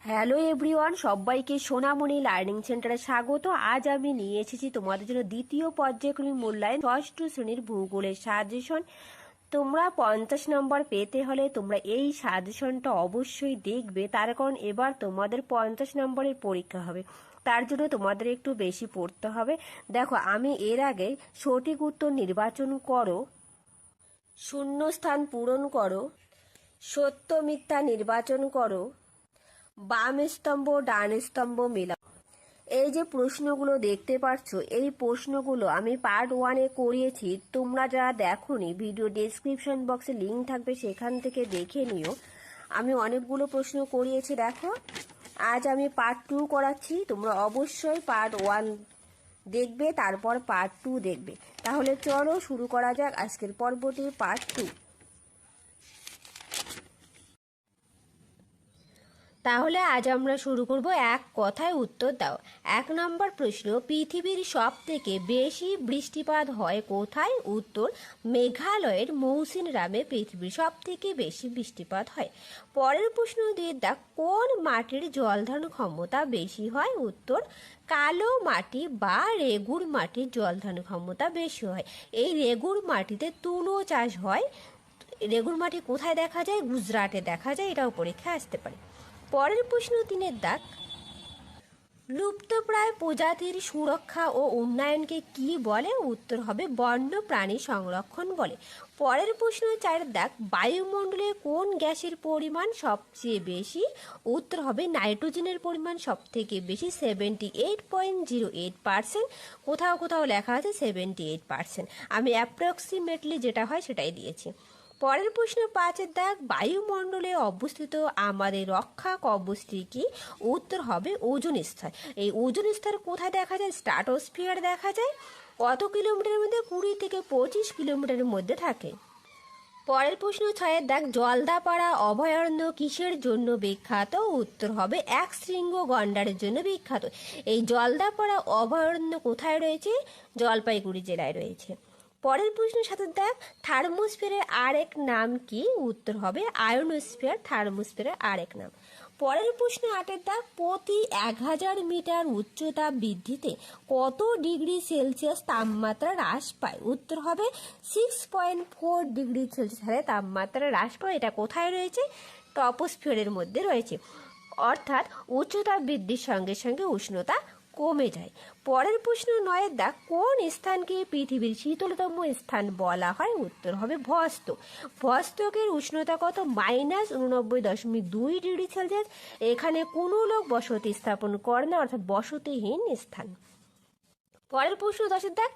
Hello everyone, সবাইকে সোনামণি learning সেন্টারে স্বাগত। আজ আমি নিয়ে এসেছি তোমাদের জন্য দ্বিতীয় পর্যায়ক্রমিক মূল্যায়ন ষষ্ঠ শ্রেণীর ভূগোলের সাজেশন। তোমরা 50 নম্বর পেতে হলে তোমরা এই সাজেশনটা অবশ্যই দেখবে, তার কারণ এবার তোমাদের 50 নম্বরের পরীক্ষা হবে, তার জন্য তোমাদের একটু বেশি পড়তে হবে। দেখো, আমি এর আগে সঠিক উত্তর নির্বাচন করো, শূন্যস্থান পূরণ করো, সত্য মিথ্যা নির্বাচন করো, বাম স্তম্ভ ডান স্তম্ভ মেলাও, এই যে প্রশ্নগুলো দেখতে পাচ্ছ, এই প্রশ্নগুলো আমি পার্ট 1-এ করিয়েছি। তোমরা যারা দেখোনি, ভিডিও ডেসক্রিপশন বক্সে লিঙ্ক থাকবে, সেখান থেকে দেখে নিও। আমি অনেকগুলো প্রশ্ন করিয়েছি। দেখো, আজ আমি পার্ট 2 করাচ্ছি। তোমরা অবশ্যই পার্ট 1 দেখবে, তারপর পার্ট 2 দেখবে। তাহলে চলো শুরু করা যাক আজকের পর্বটি, পার্ট 2। তাহলে আজ আমরা শুরু করব এক কথায় উত্তর দাও। 1 নম্বর প্রশ্ন, পৃথিবীর সব থেকে বেশি বৃষ্টিপাত হয় কোথায়? উত্তর, মেঘালয়ের মৌসিনরামে পৃথিবীর সব থেকে বেশি বৃষ্টিপাত হয়। পরের প্রশ্ন দিয়ে দাও, কোন মাটির জলধারণ ক্ষমতা বেশি হয়? উত্তর, কালো মাটি বা রেগুড় মাটির জলধারণ ক্ষমতা বেশি হয়। এই রেগুড় মাটিতে তুলো চাষ হয়। রেগুড় মাটি কোথায় দেখা যায়? গুজরাটে দেখা যায়। এটাও পরীক্ষা আসতে পারে। পরের প্রশ্ন 3-এর দাগ, লুপ্তপ্রায় প্রজাতির সুরক্ষা ও উন্নয়নকে কি বলে? উত্তর হবে বন্য প্রাণী সংরক্ষণ বলে। পরের প্রশ্ন 4-এর দাগ, বায়ুমণ্ডলে কোন গ্যাসের পরিমাণ সবচেয়ে বেশি? উত্তর হবে নাইট্রোজেনের পরিমাণ সব থেকে বেশি, 78.08%। কোথাও কোথাও লেখা আছে 78%। আমি অ্যাপ্রক্সিমেটলি যেটা হয় সেটাই দিয়েছি। পরের প্রশ্ন 5-এর দাগ, বায়ুমণ্ডলে অবস্থিত আমাদের রক্ষা কবচটি কি? উত্তর হবে ওজোন স্তর। এই ওজোন স্তর কোথায় দেখা যায়? স্ট্র্যাটোস্ফিয়ার দেখা যায়। কত কিলোমিটারের মধ্যে? 20 থেকে 25 কিলোমিটারের মধ্যে থাকে। পরের প্রশ্ন 6-এর দাগ, জলদাপাড়া অভয়ারণ্য কিসের জন্য বিখ্যাত? উত্তর হবে এক শৃঙ্গ গন্ডারের জন্য বিখ্যাত। এই জলদাপাড়া অভয়ারণ্য কোথায় রয়েছে? জলপাইগুড়ি জেলায় রয়েছে। পরের প্রশ্ন 7-এর দাগ, থার্মোস্ফিয়ারের আরেক নাম কি? উত্তর হবে আয়োনোস্ফিয়ার, থার্মোস্ফিয়ারের আরেক নাম। পরের প্রশ্ন 8-এর দাগ, প্রতি 1000 মিটার উচ্চতা বৃদ্ধিতে কত ডিগ্রি সেলসিয়াস তাপমাত্রা হ্রাস পায়? উত্তর হবে 6.4 ডিগ্রি সেলসিয়াস হারে তাপমাত্রা হ্রাস পায়। এটা কোথায় রয়েছে? টপোস্ফিয়ারের মধ্যে রয়েছে। অর্থাৎ উচ্চতা বৃদ্ধির সঙ্গে সঙ্গে উষ্ণতা কমে যায়। পরের প্রশ্ন 9-এর দাগ, কোন স্থানকে পৃথিবীর শীতলতম স্থান বলা হয়? উত্তর হবে ভস্ত্র। ভস্ত্রকের উষ্ণতা কত? -89.2 ডিগ্রি সেলসিয়াস। এখানে কোনো লোক বসতি স্থাপন করে না, অর্থাৎ বসতিহীন স্থান। পরের প্রশ্ন 10-এর দাগ,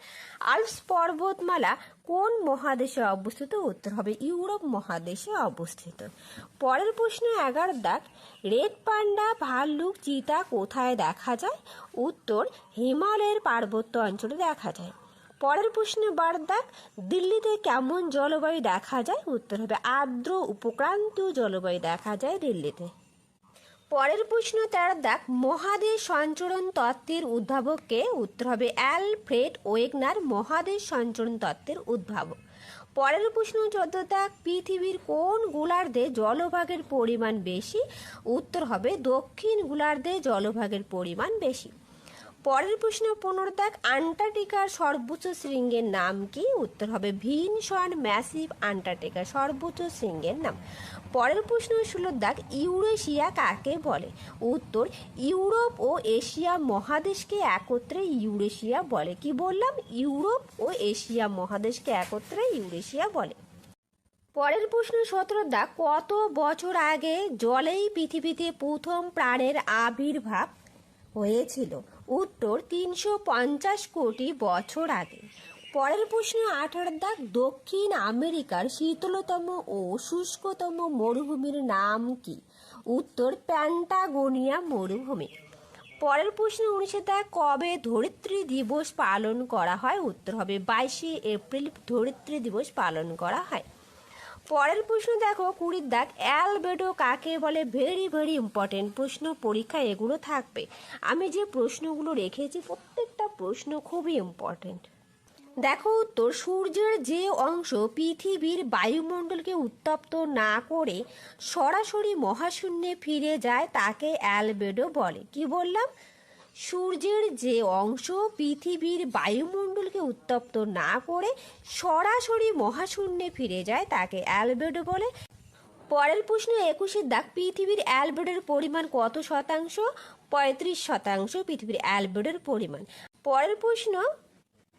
আল্পস পর্বতমালা কোন মহাদেশে অবস্থিত? উত্তর হবে ইউরোপ মহাদেশে অবস্থিত। পরের প্রশ্ন 11-এর দাগ, রেড পান্ডা, ভাল্লুক, চিতা কোথায় দেখা যায়? উত্তর, হিমালয়ের পার্বত্য অঞ্চলে দেখা যায়। পরের প্রশ্ন 12-এর দাগ, দিল্লিতে কেমন জলবায়ু দেখা যায়? উত্তর হবে আর্দ্র উপক্রান্তীয় জলবায়ু দেখা যায় দিল্লিতে। পরের প্রশ্ন 13-এর দাগ, মহাদেশ সঞ্চরণ তত্ত্বের উদ্ভাবক কে? উত্তর হবে অ্যালফ্রেড ওয়েগনার, মহাদেশ সঞ্চরণ তত্ত্বের উদ্ভাবক। পরের প্রশ্ন 14-এর দাগ, পৃথিবীর কোন গোলার্ধে জলভাগের পরিমাণ বেশি? উত্তর হবে দক্ষিণ গোলার্ধে জলভাগের পরিমাণ বেশি। পরের প্রশ্ন 15-এর দাগ, আন্টার্কটিকার সর্বোচ্চ শৃঙ্গের নাম কি? উত্তর হবে ভিনসন ম্যাসিভ আন্টার্কটিকার সর্বোচ্চ শৃঙ্গের নাম। পরের প্রশ্ন 16-এর দাগ, ইউরেশিয়া কাকে বলে? উত্তর, ইউরোপ ও এশিয়া মহাদেশকে একত্রে ইউরেশিয়া বলে। কি বললাম? ইউরোপ ও এশিয়া মহাদেশকে একত্রে ইউরেশিয়া বলে। পরের প্রশ্ন 17-এর দাগ, কত বছর আগে জলেই পৃথিবীতে প্রথম প্রাণের আবির্ভাব হয়েছিল? উত্তর, 350 কোটি বছর আগে। পরের প্রশ্ন 18-এর দাগ, দক্ষিণ আমেরিকার শীতলতম ও শুষ্কতম মরুভূমির নাম কি? উত্তর, প্যান্টাগোনিয়া মরুভূমি। পরের প্রশ্ন 19-এর দাগ, কবে ধরিত্রী দিবস পালন করা হয়? উত্তর হবে 22শে এপ্রিল ধরিত্রী দিবস পালন করা হয়। পরের প্রশ্ন দেখো 20-এর দাগ, অ্যালবেডো কাকে বলে? ভেরি ভেরি ইম্পর্টেন্ট প্রশ্ন, পরীক্ষায় এগুলো থাকবে। আমি যে প্রশ্নগুলো রেখেছি প্রত্যেকটা প্রশ্ন খুবই ইম্পর্টেন্ট। দেখো উত্তর, সূর্যের যে অংশ পৃথিবীর বায়ুমণ্ডলকে উত্তপ্ত না করে সরাসরি মহাশূন্যে ফিরে যায় তাকে অ্যালবেডো বলে। কি বললাম? সূর্যের যে অংশ পৃথিবীর বায়ুমণ্ডলকে উত্তপ্ত না করে সরাসরি মহাশূন্যে ফিরে যায় তাকে অ্যালবেডো বলে। পরের প্রশ্ন 21-এর দাগ, পৃথিবীর অ্যালবেডোর পরিমাণ কত শতাংশ? 35% পৃথিবীর অ্যালবেডোর পরিমাণ। পরের প্রশ্ন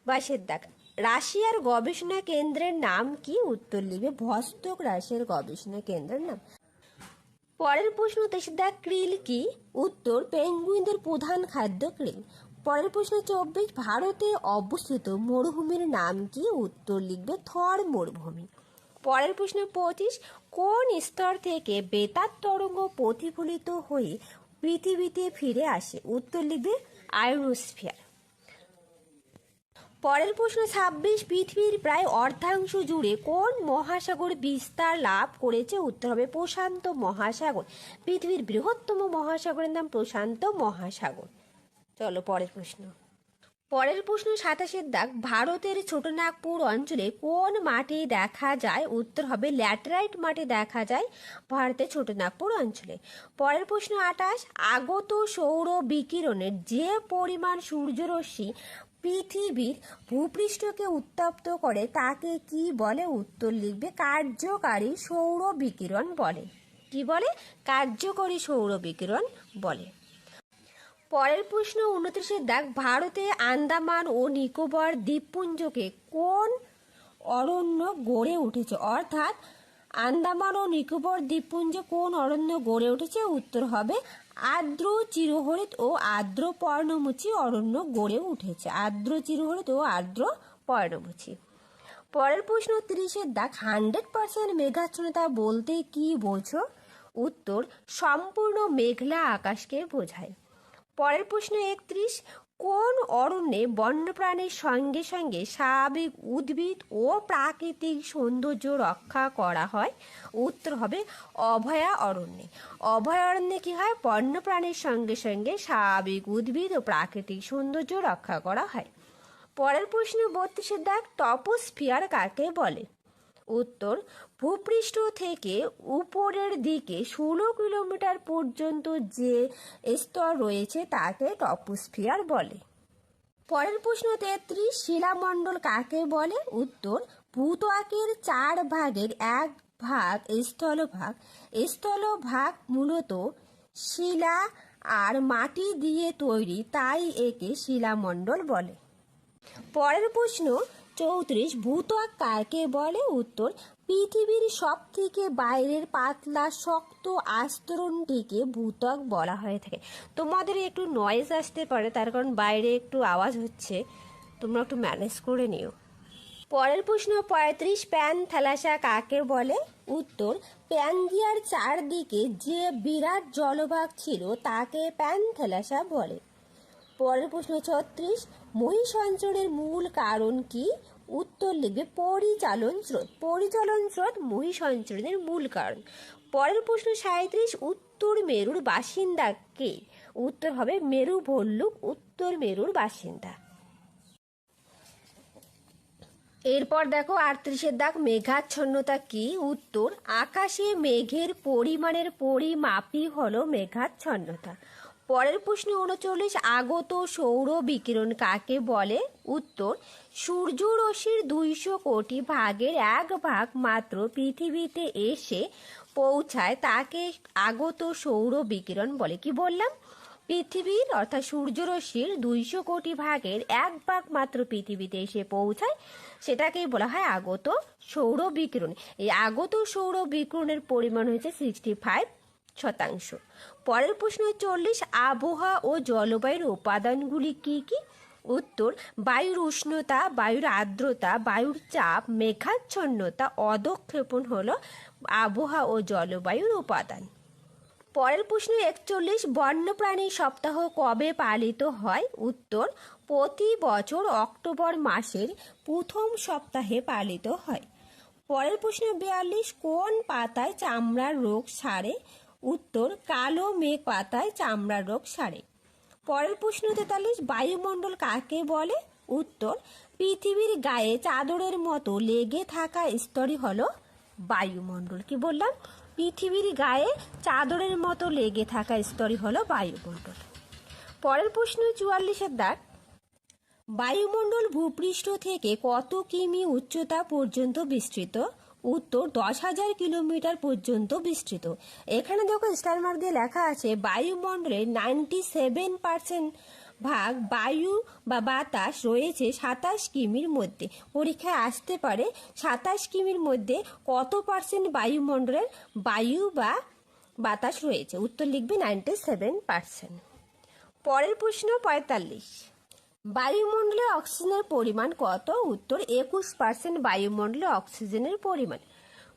22-এর দাগ, রাশিয়ার গবেষণা কেন্দ্রের নাম কি? উত্তর লিখবে ভস্তক রাশিয়ার গবেষণা কেন্দ্রের নাম। পরের প্রশ্ন 23-এর দাগ, ক্রিল কি? উত্তর, পেঙ্গুইনদের প্রধান খাদ্য ক্রিল। পরের প্রশ্ন 24, ভারতে অবস্থিত মরুভূমির নাম কি? উত্তর লিখবে থর মরুভূমি। পরের প্রশ্ন 25, কোন স্তর থেকে বেতার তরঙ্গ প্রতিফলিত হয়ে পৃথিবীতে ফিরে আসে? উত্তর লিখবে আয়নোস্ফিয়ার। পরের প্রশ্ন 26, পৃথিবীর প্রায় অর্ধাংশ জুড়ে কোন মহাসাগর বিস্তার লাভ করেছে? উত্তর হবে প্রশান্ত মহাসাগর। পৃথিবীর বৃহত্তম মহাসাগরের নাম প্রশান্ত মহাসাগর। চলো পরের প্রশ্ন। পরের প্রশ্ন 27-এর দাগ, ভারতের ছোটনাগপুর অঞ্চলে কোন মাটি দেখা যায়? উত্তর হবে ল্যাটেরাইট মাটি দেখা যায় ভারতের ছোটনাগপুর অঞ্চলে। পরের প্রশ্ন 28, আগত সৌর বিকিরণের যে পরিমাণ সূর্যরশ্মি পৃথিবীর ভূপৃষ্ঠকে উত্তপ্ত করে তাকে কি বলে? উত্তর লিখবে কার্যকারী সৌর বিকিরণ বলে। কি বলে? কার্যকরী সৌর বিকিরণ বলে। পরের প্রশ্ন 29-এর দাগ, ভারতে আন্দামান ও নিকোবর দ্বীপপুঞ্জকে কোন অরণ্য গড়ে উঠেছে? অর্থাৎ আন্দামান ও নিকোবর দ্বীপপুঞ্জে কোন অরণ্য গড়ে উঠেছে? উত্তর হবে আর্দ্র চিরহরিত ও আর্দ্র পর্ণমোচী অরণ্য গড়ে উঠেছে। আর্দ্র চিরহরিত ও আর্দ্র পর্ণমোচী। পরের প্রশ্ন 30-এর দাগ, 100% মেঘাচ্ছন্নতা বলতে কি বোঝো? উত্তর, সম্পূর্ণ মেঘলা আকাশকে বোঝায়। পরের প্রশ্ন 31, কোন অরণ্যে বন্যপ্রাণীর সঙ্গে সঙ্গে স্বাভাবিক উদ্ভিদ ও প্রাকৃতিক সৌন্দর্য রক্ষা করা হয়? উত্তর হবে অভয়ারণ্যে। অভয়ারণ্যে কি হয়? বন্যপ্রাণীর সঙ্গে সঙ্গে স্বাভাবিক উদ্ভিদ ও প্রাকৃতিক সৌন্দর্য রক্ষা করা হয়। পরের প্রশ্ন 32-এর দাগ, টপোস্ফিয়ার কাকে বলে? উত্তর, ভূপৃষ্ঠ থেকে উপরের দিকে 16 কিলোমিটার পর্যন্ত যে স্তর রয়েছে তাকে টপোস্ফিয়ার বলে। পরের প্রশ্ন 33, শিলামণ্ডল কাকে বলে? উত্তর, ভূত্বকের 4 ভাগের 1 ভাগ স্থলভাগ। স্থলভাগ মূলত শিলা আর মাটি দিয়ে তৈরি, তাই একে শিলামণ্ডল বলে। পরের প্রশ্ন 34, ভূত্বক কাকে বলে? উত্তর, পৃথিবীর সব থেকে বাইরের পাতলা শক্ত আস্তরণটিকে ভূত্বক বলা হয়ে থাকে। তোমাদের একটু নয়েজ আসতে পারে, তার কারণ বাইরে একটু আওয়াজ হচ্ছে, তোমরা একটু ম্যানেজ করে নিও। পরের প্রশ্ন 35, প্যানথ্যালাসা কাকে বলে? উত্তর, প্যাঙ্গিয়ার চারদিকে যে বিরাট জলভাগ ছিল তাকে প্যানথ্যালাসা বলে। পরের প্রশ্ন 36, মহীসঞ্চরের মূল কারণ কি? উত্তর লিখবে পরিচালন স্রোত। পরিচালন স্রোত মহীসঞ্চরণের মূল কারণ। পরের প্রশ্ন 37, উত্তর মেরুর বাসিন্দা কে? উত্তর হবে মেরু ভল্লুক উত্তর মেরুর বাসিন্দা। এরপর দেখো 38-এর দাগ, মেঘাচ্ছন্নতা কি? উত্তর, আকাশে মেঘের পরিমাণের পরিমাপই হলো মেঘাচ্ছন্নতা। পরের প্রশ্ন 39, আগত সৌর বিকিরণ কাকে বলে? উত্তর, সূর্যরশ্মির 200 কোটি ভাগের 1 ভাগ মাত্র পৃথিবীতে এসে পৌঁছায় তাকে আগত সৌর বিকিরণ বলে। কি বললাম? পৃথিবীর অর্থাৎ সূর্যরশ্মির 200 কোটি ভাগের 1 ভাগ মাত্র পৃথিবীতে এসে পৌঁছায়, সেটাকেই বলা হয় আগত সৌর বিকিরণ। এই আগত সৌর বিকিরণের পরিমাণ হচ্ছে 65%। পরের প্রশ্ন 40, আবহাওয়া ও জলবায়ুর উপাদানগুলি কি কি? উত্তর, বায়ুর উষ্ণতা, বায়ুর আর্দ্রতা, বায়ুর চাপ, মেঘাচ্ছন্নতা, অধঃক্ষেপণ হলো আবহাওয়া ও জলবায়ুর উপাদান। পরের প্রশ্ন 41, বন্যপ্রাণী সপ্তাহ কবে পালিত হয়? উত্তর, প্রতি বছর অক্টোবর মাসের প্রথম সপ্তাহে পালিত হয়। পরের প্রশ্ন 42, কোন পাতায় চামড়ার রোগ সারে? উত্তর, কালো মেঘ পাতায় চামড়ার রোগ সারে। পরের প্রশ্ন 43, বায়ুমণ্ডল কাকে বলে? উত্তর, পৃথিবীর গায়ে চাদরের মতো লেগে থাকা স্তরই হলো বায়ুমণ্ডল। কি বললাম? পৃথিবীর গায়ে চাদরের মতো লেগে থাকা স্তরই হলো বায়ুমণ্ডল। পরের প্রশ্ন 44-এর দাগ, বায়ুমণ্ডল ভূপৃষ্ঠ থেকে কত কিমি উচ্চতা পর্যন্ত বিস্তৃত? উত্তর, 10,000 কিলোমিটার পর্যন্ত বিস্তৃত। এখানে দেখো স্টার মার্ক দিয়ে লেখা আছে বায়ুমণ্ডলের 97% ভাগ বায়ু বা বাতাস রয়েছে 27 কিমির মধ্যে। পরীক্ষায় আসতে পারে 27 কিমির মধ্যে কত পার্সেন্ট বায়ুমণ্ডলের বায়ু বা বাতাস রয়েছে? উত্তর লিখবে 97%। পরের প্রশ্ন 45, বায়ুমণ্ডলে অক্সিজেনের পরিমাণ কত? উত্তর, 21% বায়ুমণ্ডলে অক্সিজেনের পরিমাণ।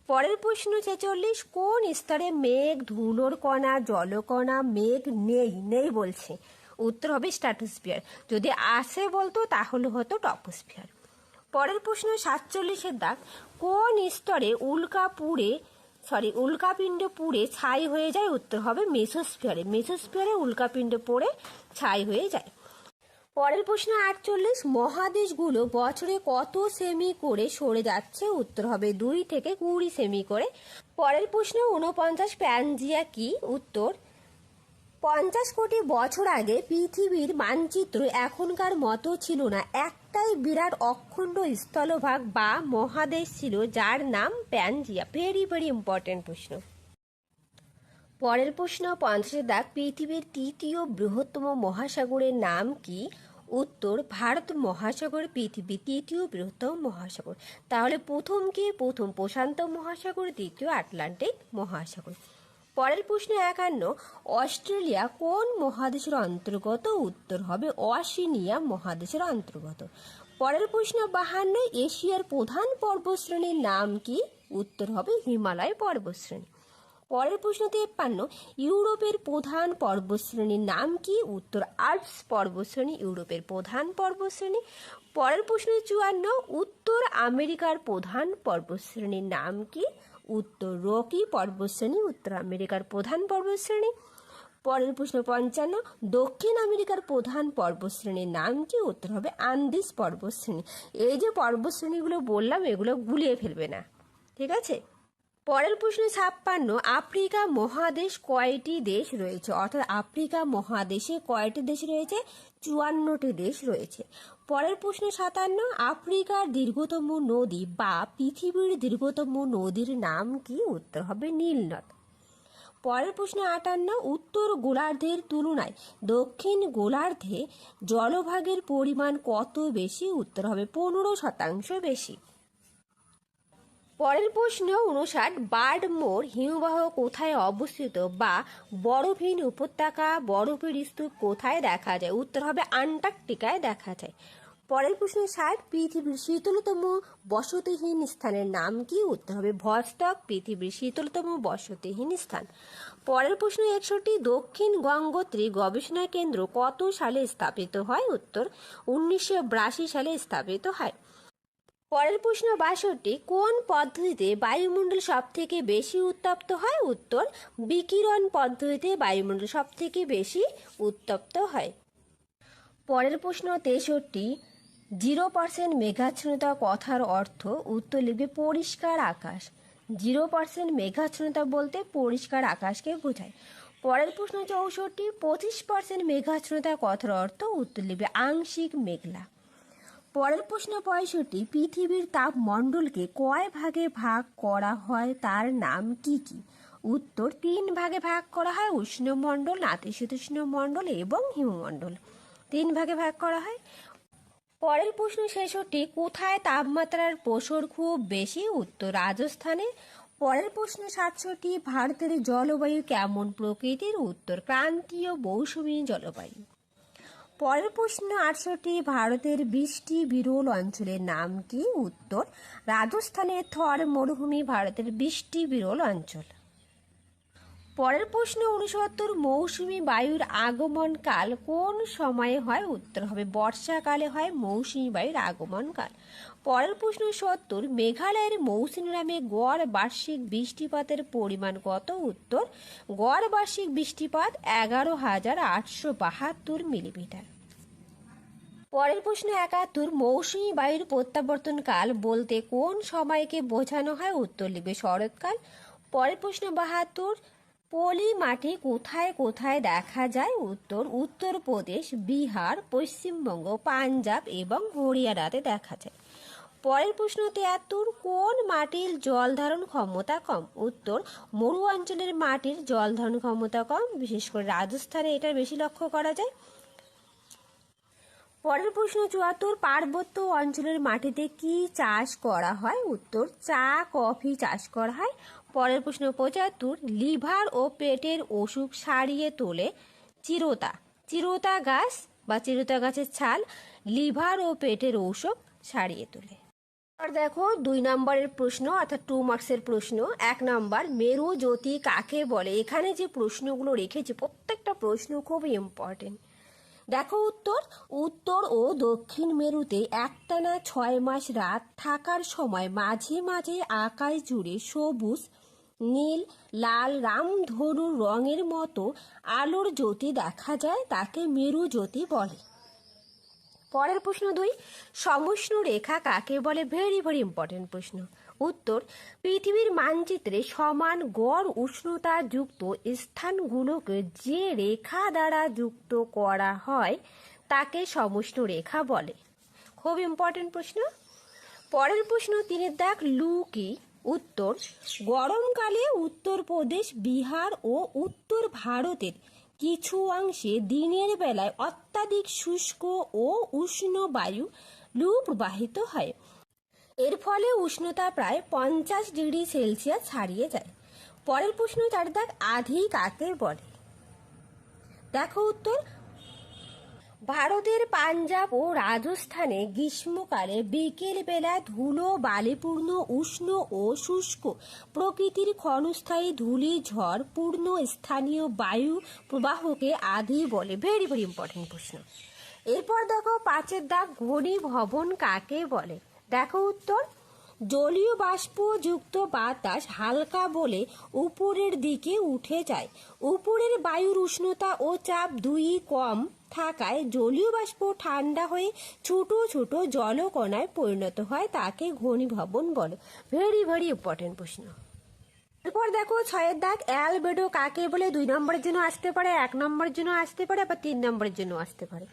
পরের প্রশ্ন 46, কোন স্তরে মেঘ, ধুলোর কণা, জলকণা, মেঘ নেই বলছে? উত্তর হবে স্ট্র্যাটোস্ফিয়ার। যদি আসে বলতো তাহলে হতো টপোস্ফিয়ার। পরের প্রশ্ন 47-এর দাগ, কোন স্তরে উল্কাপিণ্ড পুড়ে ছাই হয়ে যায়? উত্তর হবে মেসোস্ফিয়ারে। মেসোস্ফিয়ারে উল্কাপিণ্ড পড়ে ছাই হয়ে যায়। পরের প্রশ্ন 48, মহাদেশগুলো বছরে কত সেমি করে সরে যাচ্ছে? উত্তর হবে 2 থেকে 20 সেমি করে। পরের প্রশ্ন 49, প্যানজিয়া কি? উত্তর, 50 কোটি বছর আগে পৃথিবীর মানচিত্র এখনকার মতো ছিল না। একটাই বিরাট অখণ্ড স্থলভাগ বা মহাদেশ ছিল যার নাম প্যানজিয়া। ভেরি ভেরি ইম্পর্টেন্ট প্রশ্ন। পরের প্রশ্ন 50-এর দাগ, পৃথিবীর তৃতীয় বৃহত্তম মহাসাগরের নাম কি? উত্তর, ভারত মহাসাগর পৃথিবীর তৃতীয় বৃহত্তম মহাসাগর। তাহলে প্রথম কি? প্রথম প্রশান্ত মহাসাগর, দ্বিতীয় আটলান্টিক মহাসাগর। পরের প্রশ্ন 51, অস্ট্রেলিয়া কোন মহাদেশের অন্তর্গত? উত্তর হবে অসিনিয়া মহাদেশের অন্তর্গত। পরের প্রশ্ন 52, এশিয়ার প্রধান পর্বতশ্রেণীর নাম কি? উত্তর হবে হিমালয় পর্বতশ্রেণী। পরের প্রশ্ন 53, ইউরোপের প্রধান পর্বতশ্রেণীর নাম কি? উত্তর, আল্পস পর্বতশ্রেণী ইউরোপের প্রধান পর্বতশ্রেণী। পরের প্রশ্ন 54, উত্তর আমেরিকার প্রধান পর্বতশ্রেণীর নাম কি? উত্তর, রকি পর্বতশ্রেণী উত্তর আমেরিকার প্রধান পর্বতশ্রেণী। পরের প্রশ্ন 55, দক্ষিণ আমেরিকার প্রধান পর্বতশ্রেণীর নাম কি? উত্তর হবে আন্দিজ পর্বতশ্রেণী। এই যে পর্বতশ্রেণীগুলো বললাম এগুলো গুলিয়ে ফেলবে না, ঠিক আছে? পরের প্রশ্ন 56, আফ্রিকা মহাদেশ কয়টি দেশ রয়েছে? অর্থাৎ আফ্রিকা মহাদেশে কয়টি দেশ রয়েছে? 54টি দেশ রয়েছে। পরের প্রশ্ন 57, আফ্রিকার দীর্ঘতম নদী বা পৃথিবীর দীর্ঘতম নদীর নাম কি? উত্তর হবে নীল নদ। পরের প্রশ্ন 58, উত্তর গোলার্ধের তুলনায় দক্ষিণ গোলার্ধে জলভাগের পরিমাণ কত বেশি? উত্তর হবে 15% বেশি। পরের প্রশ্ন 59, বার্ডমোর হিমবাহ কোথায় অবস্থিত বা বরফহীন উপত্যকা বরফের স্তূপ কোথায় দেখা যায়? উত্তর হবে আন্টার্কটিকায় দেখা যায়। পরের প্রশ্ন 60, পৃথিবীর শীতলতম বসতিহীন স্থানের নাম কি? উত্তর হবে ভস্টক পৃথিবীর শীতলতম বসতিহীন স্থান। পরের প্রশ্ন 61, দক্ষিণ গঙ্গোত্রী গবেষণা কেন্দ্র কত সালে স্থাপিত হয়? উত্তর, 1982 সালে স্থাপিত হয়। পরের প্রশ্ন 62, কোন পদ্ধতিতে বায়ুমণ্ডল সব থেকে বেশি উত্তপ্ত হয়? উত্তর, বিকিরণ পদ্ধতিতে বায়ুমণ্ডল সব থেকে বেশি উত্তপ্ত হয়। পরের প্রশ্ন 63, 0% মেঘাচ্ছন্নতা কথার অর্থ? উত্তর লিখবে পরিষ্কার আকাশ। 0% মেঘাচ্ছন্নতা বলতে পরিষ্কার আকাশকে বোঝায়। পরের প্রশ্ন 64, 25% মেঘাচ্ছন্নতা কথার অর্থ? উত্তর লিখবে আংশিক মেঘলা। পরের প্রশ্ন 65, পৃথিবীর তাপমণ্ডলকে কয় ভাগে ভাগ করা হয় তার নাম কি কি? উত্তর, 3 ভাগে ভাগ করা হয়, উষ্ণমণ্ডল, নাতিশীতোষ্ণ মণ্ডল এবং হিমমণ্ডল। 3 ভাগে ভাগ করা হয়। পরের প্রশ্ন 66, কোথায় তাপমাত্রার প্রসার খুব বেশি? উত্তর, রাজস্থানে। পরের প্রশ্ন 67, ভারতের জলবায়ু কেমন প্রকৃতির? উত্তর, ক্রান্তীয় মৌসুমী জলবায়ু। পরের প্রশ্ন 68, ভারতের 20টি বিরল অঞ্চলের নাম কি? উত্তর, রাজস্থানের থর মরুভূমি ভারতের 20টি বিরল অঞ্চল। পরের প্রশ্ন 69, মৌসুমী বায়ুর আগমন কাল কোন সময়ে হয়? উত্তর হবে বর্ষাকালে হয় মৌসুমী বায়ুর আগমন কাল। পরের প্রশ্ন 70, মেঘালয়ের মৌসিনরামে গড় বার্ষিক বৃষ্টিপাতের পরিমাণ কত? উত্তর, গড় বার্ষিক বৃষ্টিপাত 11,872 মিলিমিটার। পরের প্রশ্ন 71, মৌসুমী বায়ুর প্রত্যাবর্তন কাল বলতে কোন সময়কে বোঝানো হয়? উত্তর লিখবে শরৎকাল। পরের প্রশ্ন 72, পলি মাটি কোথায় কোথায় দেখা যায়? উত্তর উত্তরপ্রদেশ, বিহার, পশ্চিমবঙ্গ, পাঞ্জাব এবং হরিয়ানাতে দেখা যায়। পরের প্রশ্ন 73, কোন মাটির জল ধারণ ক্ষমতা কম? উত্তর মরু অঞ্চলের মাটির জল ধারণ ক্ষমতা কম, বিশেষ করে রাজস্থানে এটার বেশি লক্ষ্য করা যায়। পরের প্রশ্ন 74, পার্বত্য অঞ্চলের মাটিতে কি চাষ করা হয়? উত্তর চা, কফি চাষ করা হয়। পরের প্রশ্ন 75, লিভার ও পেটের অসুখ সারিয়ে তোলে চিরতা গাছ বা চিরতা গাছের ছাল লিভার ও পেটের অসুখ সারিয়ে তোলে। আর দেখো 2 নম্বরের প্রশ্ন অর্থাৎ 2 মার্কসের প্রশ্ন। 1 নম্বর, মেরু জ্যোতি কাকে বলে? এখানে যে প্রশ্নগুলো রেখেছি প্রত্যেকটা প্রশ্ন খুবই ইম্পর্টেন্ট। দেখো উত্তর ও দক্ষিণ মেরুতে একটানা 6 মাস রাত থাকার সময় মাঝে মাঝে আকাশ জুড়ে সবুজ, নীল, লাল, রামধনুর রঙের মতো আলোর জ্যোতি দেখা যায়, তাকে মেরু জ্যোতি বলে। পরের প্রশ্ন 2, সমষ্ণু রেখা কাকে বলে? ভেরি ভেরি ইম্পর্টেন্ট প্রশ্ন। উত্তর পৃথিবীর মানচিত্রে সমান গড় উষ্ণতা যুক্ত স্থানগুলোকে যে রেখা দ্বারা যুক্ত করা হয় তাকে সমষ্ণু রেখা বলে। খুব ইম্পর্টেন্ট প্রশ্ন। পরের প্রশ্ন 3 লু কি? উত্তর গরমকালে উত্তরপ্রদেশ, বিহার ও উত্তর ভারতের কিছু অংশে দিনের বেলায় অত্যাধিক শুষ্ক ও উষ্ণ বায়ু লু প্রবাহিত হয়। এর ফলে উষ্ণতা প্রায় 50 ডিগ্রি সেলসিয়াস ছাড়িয়ে যায়। পরের প্রশ্ন 4 আধি কাকে বলে? দেখো উত্তর ভারতের পাঞ্জাব ও রাজস্থানে গ্রীষ্মকালে বিকেল বেলা ধুলো বালিপূর্ণ উষ্ণ ও শুষ্ক প্রকৃতির ক্ষণস্থায়ী ধূলি ঝড় পূর্ণ স্থানীয় বায়ু প্রবাহকে আধি বলে। ভেরি ভেরি ইম্পর্টেন্ট প্রশ্ন। এরপর দেখো 5 ঘনীভবন কাকে বলে? দেখো উত্তর জলীয় বাষ্পযুক্ত বাতাস হালকা বলে উপরের দিকে উঠে যায়। উপরের বায়ুর উষ্ণতা ও চাপ দুই কম থাকায় জলীয় বাষ্প ঠান্ডা হয়ে ছোট ছোট জলকণায় পরিণত হয়, তাকে ঘনীভবন বলে। ভেরি ভেরি ইম্পর্টেন্ট প্রশ্ন। এরপর দেখো 6 অ্যালবেডো কাকে বলে? 2 নম্বরের জন্য আসতে পারে, 1 নম্বরের জন্য আসতে পারে, আবার 3 নম্বরের জন্য আসতে পারে।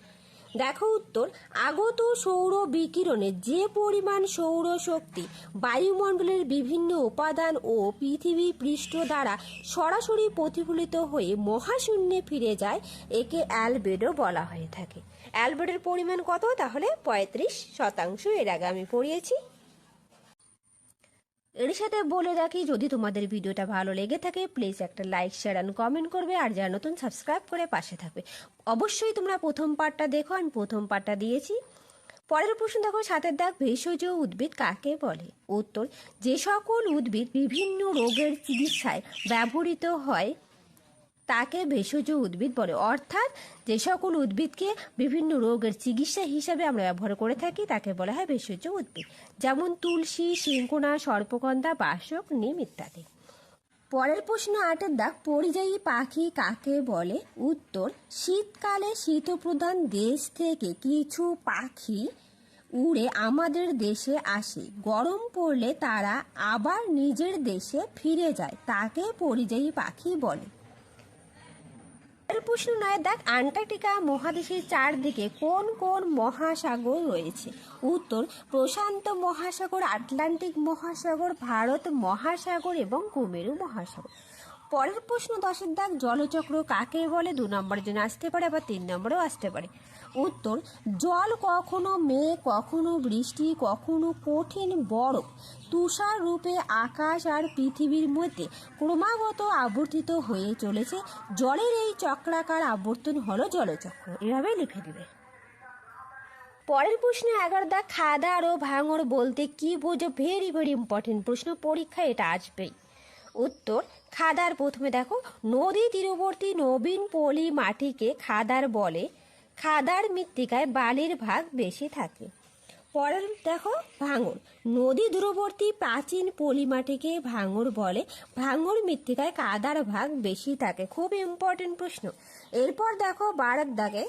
দেখো উত্তর আগত সৌর বিকিরণে যে পরিমাণ সৌর শক্তি বায়ুমণ্ডলের বিভিন্ন উপাদান ও পৃথিবী পৃষ্ঠ দ্বারা সরাসরি প্রতিফলিত হয়ে মহাশূন্যে ফিরে যায় একে অ্যালবেডো বলা হয়ে থাকে। অ্যালবেডোর পরিমাণ কত? তাহলে 35%। এর আগে আমি পড়িয়েছি। এর সাথে বলে রাখি, যদি তোমাদের ভিডিওটা ভালো লেগে থাকে প্লিজ একটা লাইক, শেয়ার অ্যান্ড কমেন্ট করবে, আর যারা নতুন সাবস্ক্রাইব করে পাশে থাকবে। অবশ্যই তোমরা প্রথম পার্টটা দেখো, আমি প্রথম পার্টটা দিয়েছি। পরের প্রশ্ন দেখো 7 ভেষজ উদ্ভিদ কাকে বলে? উত্তর যে সকল উদ্ভিদ বিভিন্ন রোগের চিকিৎসায় ব্যবহৃত হয় তাকে ভেষজ উদ্ভিদ বলে। অর্থাৎ যে সকল উদ্ভিদকে বিভিন্ন রোগের চিকিৎসা হিসাবে আমরা ব্যবহার করে থাকি তাকে বলা হয় ভেষজ উদ্ভিদ, যেমন তুলসী, সিংকোনা, সর্পগন্ধা, বাসক, নিম ইত্যাদি। পরের প্রশ্ন 8 পরিযায়ী পাখি কাকে বলে? উত্তর শীতকালে শীতপ্রধান দেশ থেকে কিছু পাখি উড়ে আমাদের দেশে আসে, গরম পড়লে তারা আবার নিজের দেশে ফিরে যায়, তাকে পরিযায়ী পাখি বলে। প্রশ্ন 9 আন্টার্কটিকা মহাদেশের চারদিকে কোন কোন মহাসাগর রয়েছে? উত্তর প্রশান্ত মহাসাগর, আটলান্টিক মহাসাগর, ভারত মহাসাগর এবং কুমেরু মহাসাগর। পরের প্রশ্ন 10 জলচক্র কাকে বলে? 2 নম্বরের জন্য আসতে পারে, আবার 3 নম্বরেও আসতে পারে। উত্তর জল কখনো মেঘ, কখনো বৃষ্টি, কখনো কঠিন বরফ তুষার রূপে আকাশ আর পৃথিবীর মধ্যে ক্রমাগত আবর্তিত হয়ে চলেছে। জলের এই চক্রাকার আবর্তন হলো জলচক্র। এভাবে লিখে দিবে। পরের প্রশ্ন 11 খাদার ও ভাঙর বলতে কি বোঝো? ভেরি ভেরি ইম্পর্টেন্ট প্রশ্ন, পরীক্ষায় এটা আসবেই। উত্তর খাদার প্রথমে দেখো নদী তীরবর্তী নবীন পলি মাটিকে খাদার বলে। খাদার মৃত্তিকায় বালির ভাগ বেশি থাকে। পরের দেখো ভাঙর নদী দূরবর্তী প্রাচীন পলি মাটিকে ভাঙর বলে। ভাঙর মৃত্তিকায় কাদার ভাগ বেশি থাকে। খুব ইম্পর্টেন্ট প্রশ্ন। এরপর দেখো 12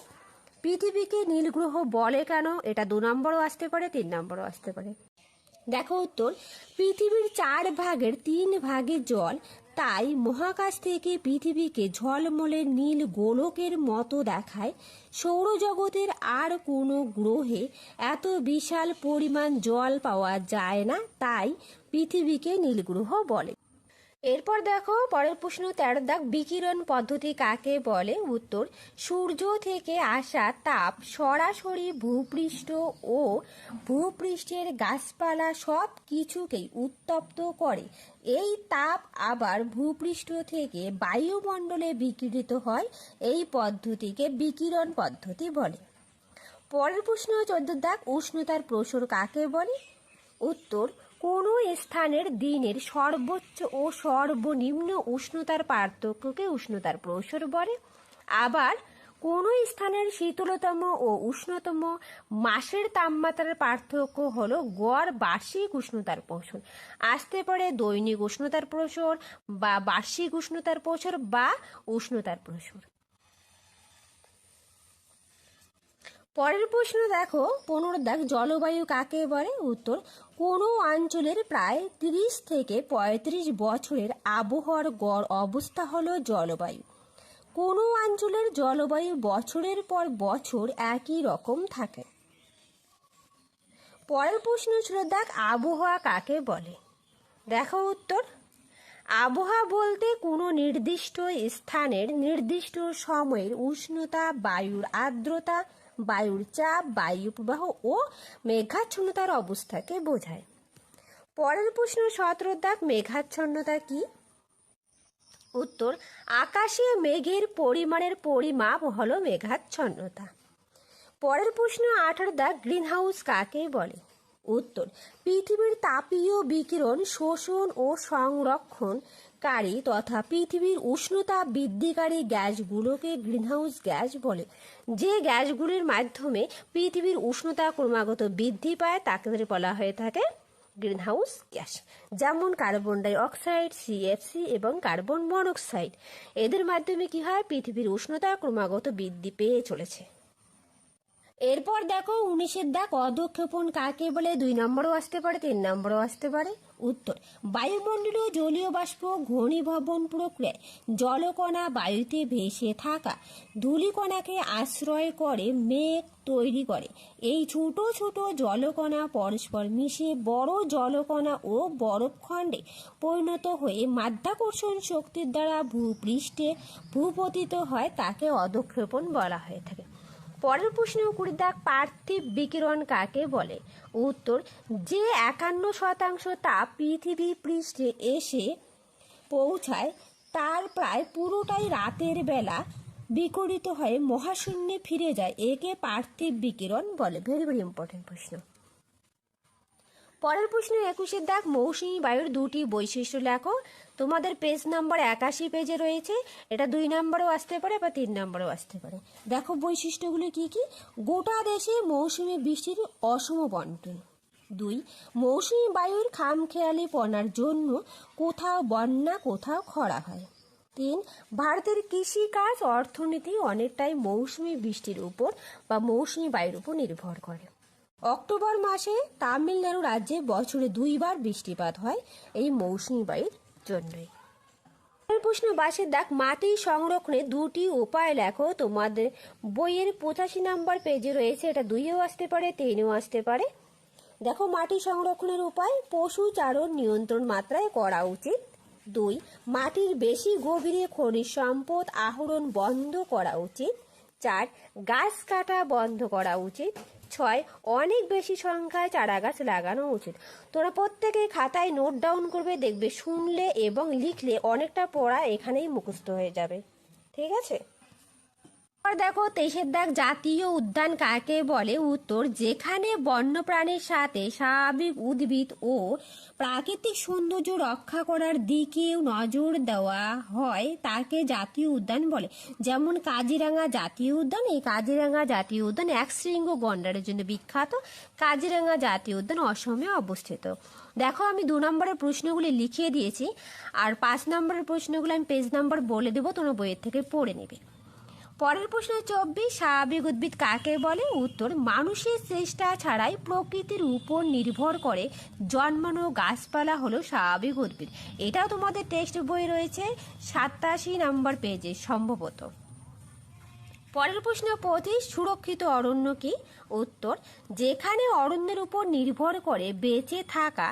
পৃথিবীকে নীল গ্রহ বলে কেন? এটা 2 নম্বরও আসতে পারে, 3 নম্বরও আসতে পারে। দেখো উত্তর, পৃথিবীর 4 ভাগের 3 ভাগে জল, তাই মহাকাশ থেকে পৃথিবীকে ঝলমলে নীল গোলকের মতো দেখায়। সৌরজগতের আর কোনো গ্রহে এত বিশাল পরিমাণ জল পাওয়া যায় না, তাই পৃথিবীকে নীল গ্রহ বলে। এরপর দেখো পরের প্রশ্ন 13 দাগ, বিকিরণ পদ্ধতি কাকে বলে? উত্তর, সূর্য থেকে আসা তাপ সরাসরি ভূপৃষ্ঠ ও ভূপৃষ্ঠের গাছপালা সব কিছুকেই উত্তপ্ত করে। এই তাপ আবার ভূপৃষ্ঠ থেকে বায়ুমণ্ডলে বিকিরিত হয়। এই পদ্ধতিকে বিকিরণ পদ্ধতি বলে। পরের প্রশ্ন 14 দাগ, উষ্ণতার প্রসার কাকে বলে? উত্তর, কোনো স্থানের দিনের সর্বোচ্চ ও সর্বনিম্ন উষ্ণতার পার্থক্যকে উষ্ণতার প্রসার বলে। আবার কোনো স্থানের শীতলতম ও উষ্ণতম মাসের তাপমাত্রার পার্থক্য হলো গড় বার্ষিক উষ্ণতার প্রসার। আসতে পারে দৈনিক উষ্ণতার প্রসার বা বার্ষিক উষ্ণতার প্রসার বা উষ্ণতার প্রসার। পরের প্রশ্ন দেখো 15 দাগ, জলবায়ু কাকে বলে? উত্তর, কোনো অঞ্চলের প্রায় 30 থেকে 35 বছরের আবহাওয়ার গড় অবস্থা হলো জলবায়ু। কোনো অঞ্চলের জলবায়ু বছরের পর বছর একই রকম থাকে। পরের প্রশ্ন ছিল দেখ, আবহাওয়া কাকে বলে? দেখো উত্তর, আবহাওয়া বলতে কোনো নির্দিষ্ট স্থানের নির্দিষ্ট সময়ের উষ্ণতা, বায়ুর আর্দ্রতা, বায়ুর চাপ, বায়ু প্রবাহ ও মেঘাচ্ছন্নতার অবস্থাকে বোঝায়। পরের প্রশ্ন 17 দাগ, মেঘাচ্ছন্নতা কি? উত্তর, আকাশে মেঘের পরিমাণের পরিমাপ হলো মেঘাচ্ছন্নতা। পরের প্রশ্ন 18 দাগ, গ্রিন হাউস কাকে বলে? উত্তর, পৃথিবীর তাপীয় বিকিরণ শোষণ ও সংরক্ষণকারী তথা পৃথিবীর উষ্ণতা বৃদ্ধিকারী গ্যাসগুলোকে গ্রিনহাউস গ্যাস বলে। যে গ্যাসগুলির মাধ্যমে পৃথিবীর উষ্ণতা ক্রমাগত বৃদ্ধি পায় তাকে বলা হয়ে থাকে গ্রিনহাউস গ্যাস, যেমন কার্বন ডাই অক্সাইড, সিএফসি এবং কার্বন মনোক্সাইড। এদের মাধ্যমে কি হয়? পৃথিবীর উষ্ণতা ক্রমাগত বৃদ্ধি পেয়ে চলেছে। এরপর দেখো 19 দাগ, অধঃক্ষেপণ কাকে বলে? 2 নম্বরও আসতে পারে, 3 নম্বরও আসতে পারে। উত্তর, বায়ুমণ্ডলীয় জলীয় বাষ্প ঘনীভবন প্রক্রিয়ায় জলকণা বায়ুতে ভেসে থাকা ধূলিকণাকে আশ্রয় করে মেঘ তৈরি করে। এই ছোট ছোট জলকণা পরস্পর মিশে বড় জলকণা ও বরফখণ্ডে পরিণত হয়ে মাধ্যাকর্ষণ শক্তির দ্বারা ভূপৃষ্ঠে ভূপতিত হয়, তাকে অধঃক্ষেপণ বলা হয়ে থাকে। পরের প্রশ্ন 20 দাগ, পার্থিব বিকিরণ কাকে বলে? উত্তর, যে 51% তাপ পৃথিবী পৃষ্ঠে এসে পৌঁছায় তার প্রায় পুরোটাই রাতের বেলা বিকিরিত হয়ে মহাশূন্যে ফিরে যায়, একে পার্থিব বিকিরণ বলে। ভেরি ভেরি ইম্পর্টেন্ট প্রশ্ন। পরের প্রশ্ন 21 দাগ, মৌসুমী বায়ুর 2টি বৈশিষ্ট্য লেখো। তোমাদের পেজ নাম্বার 81 পেজে রয়েছে। এটা 2 নম্বরও আসতে পারে বা 3 নম্বরও আসতে পারে। দেখো বৈশিষ্ট্যগুলি কি কি? গোটা দেশে মৌসুমী বৃষ্টির অসম বন্টন। 2, মৌসুমী বায়ুর খামখেয়ালিপনার জন্য কোথাও বন্যা কোথাও খরা হয়। 3, ভারতের কৃষিকাজ অর্থনীতি অনেকটাই মৌসুমী বৃষ্টির উপর বা মৌসুমী বায়ুর উপর নির্ভর করে। অক্টোবর মাসে তামিলনাড়ু রাজ্যে বছরে 2 বার বৃষ্টিপাত হয় এই মৌসুমী বায়ুর জন্যই। প্রশ্ন 22 দাগ, মাটি সংরক্ষণে 2টি উপায় লেখো। তোমাদের বইয়ের 85 নম্বর পেজে রয়েছে। এটা 2ও আসতে পারে, 3ও আসতে পারে। দেখো মাটি সংরক্ষণের উপায়, পশু চারণ নিয়ন্ত্রণ মাত্রায় করা উচিত। 2, মাটির বেশি গভীরে খনিজ সম্পদ আহরণ বন্ধ করা উচিত। 4, গাছ কাটা বন্ধ করা উচিত। 6, অনেক বেশি সংখ্যায় চারা গাছ লাগানো উচিত। তোরা প্রত্যেকেই খাতায় নোট ডাউন করবে, দেখবে শুনলে এবং লিখলে অনেকটা পড়া এখানেই মুখস্থ হয়ে যাবে। ঠিক আছে? দেখো 23 দাগ, জাতীয় উদ্যান কাকে বলে? উত্তর, যেখানে বন্যপ্রাণীর সাথে স্বাভাবিক উদ্ভিদ ও প্রাকৃতিক সৌন্দর্য রক্ষা করার দিকেও নজর দেওয়া হয় তাকে জাতীয় উদ্যান বলে। যেমন কাজিরাঙা জাতীয় উদ্যান। এই কাজিরাঙা জাতীয় উদ্যান একশৃঙ্গ গন্ডারের জন্য বিখ্যাত। কাজিরাঙা জাতীয় উদ্যান অসমে অবস্থিত। দেখো আমি 2 নম্বরের প্রশ্নগুলি লিখিয়ে দিয়েছি, আর 5 নম্বরের প্রশ্নগুলো আমি পেজ নাম্বার বলে দেবো, তোমরা বইয়ের থেকে পড়ে নেবে। পরের প্রশ্ন 24, স্বাভাবিক উদ্ভিদ কাকে বলে? উত্তর, মানুষের চেষ্টা ছাড়াই প্রকৃতির উপর নির্ভর করে জন্মানো গাছপালা হলো স্বাভাবিক উদ্ভিদ। এটাও তোমাদের টেক্সট বই রয়েছে 87 নম্বর পেজে সম্ভবত। পরের প্রশ্ন 25, সুরক্ষিত অরণ্য কি? উত্তর, যেখানে অরণ্যের উপর নির্ভর করে বেঁচে থাকা